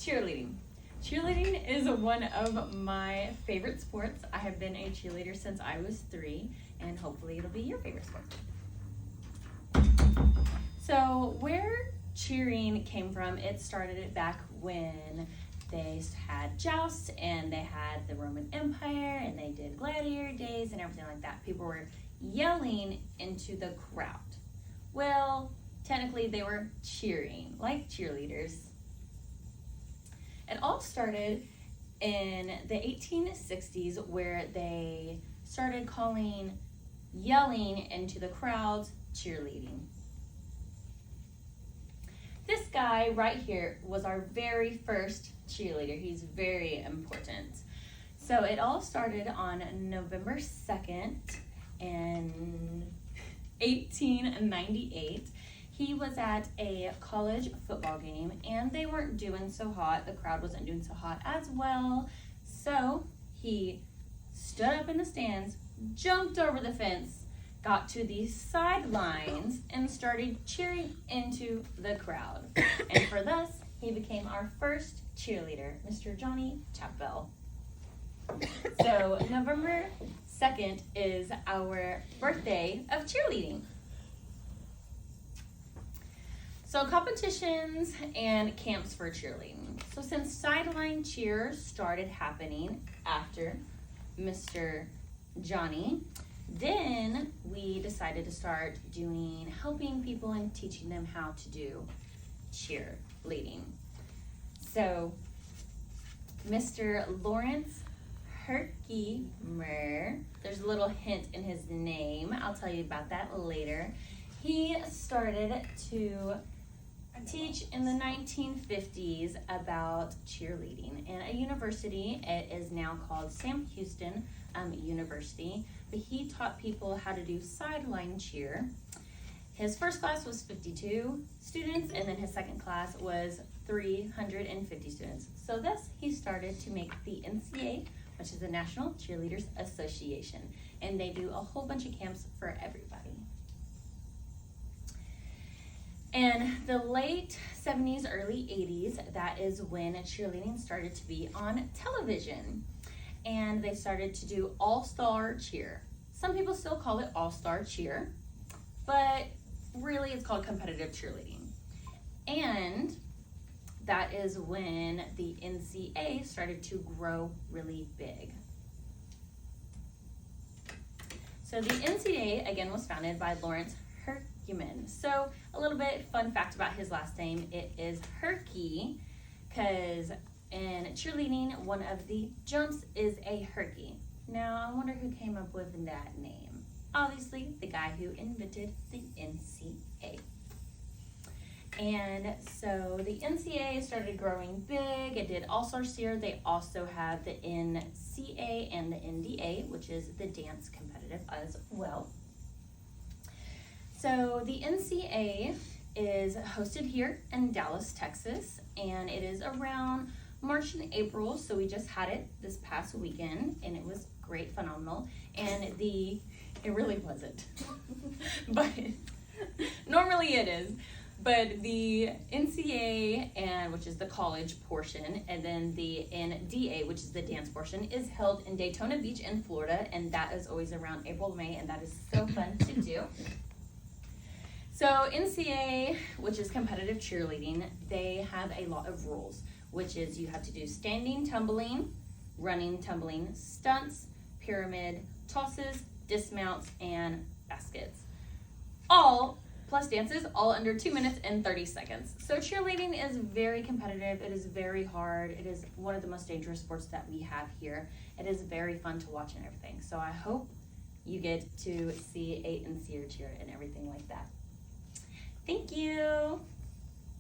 cheerleading. Cheerleading is one of my favorite sports. I have been a cheerleader since I was 3, and hopefully it'll be your favorite sport. So where cheering came from, it started back when they had jousts and they had the Roman Empire and they did gladiator days and everything like that. People were yelling into the crowd. Well, technically they were cheering, like cheerleaders. It all started in the 1860s where they started calling yelling into the crowds cheerleading. This guy right here was our very first cheerleader. He's very important. So it all started on November 2nd in 1898. He was at a college football game and they weren't doing so hot. The crowd wasn't doing so hot as well. So he stood up in the stands, jumped over the fence, got to the sidelines, and started cheering into the crowd. And for this, he became our first cheerleader, Mr. Johnny Chapel. So November 2nd is our birthday of cheerleading. So competitions and camps for cheerleading. So since sideline cheer started happening after Mr. Johnny, then we decided to start helping people and teaching them how to do cheerleading. So Mr. Lawrence Herkimer, there's a little hint in his name. I'll tell you about that later. He started to teach in the 1950s about cheerleading in a university. It is now called Sam Houston University, but he taught people how to do sideline cheer. His first class was 52 students, and then his second class was 350 students. So thus he started to make the NCA, which is the National Cheerleaders Association, and they do a whole bunch of camps for everybody. In the late 70s, early 80s, that is when cheerleading started to be on television. And they started to do all-star cheer. Some people still call it all-star cheer, but really it's called competitive cheerleading. And that is when the NCA started to grow really big. So the NCA, again, was founded by Lawrence Herkimer. So a little bit fun fact about his last name, it is Herky, because in cheerleading, one of the jumps is a herky. Now, I wonder who came up with that name. Obviously, the guy who invented the NCA. And so the NCA started growing big. It did all-star cheer. They also have the NCA and the NDA, which is the dance competitive as well. So the NCA is hosted here in Dallas, Texas, and it is around March and April, so we just had it this past weekend, and it was great, phenomenal, and it really wasn't, but normally it is, but the NCA, which is the college portion, and then the NDA, which is the dance portion, is held in Daytona Beach in Florida, and that is always around April, May, and that is so fun to do. So NCA, which is competitive cheerleading, they have a lot of rules, which is you have to do standing tumbling, running tumbling, stunts, pyramid, tosses, dismounts, and baskets. All, plus dances, all under 2 minutes and 30 seconds. So cheerleading is very competitive. It is very hard. It is one of the most dangerous sports that we have here. It is very fun to watch and everything. So I hope you get to see a NCA cheer and everything like that. Thank you.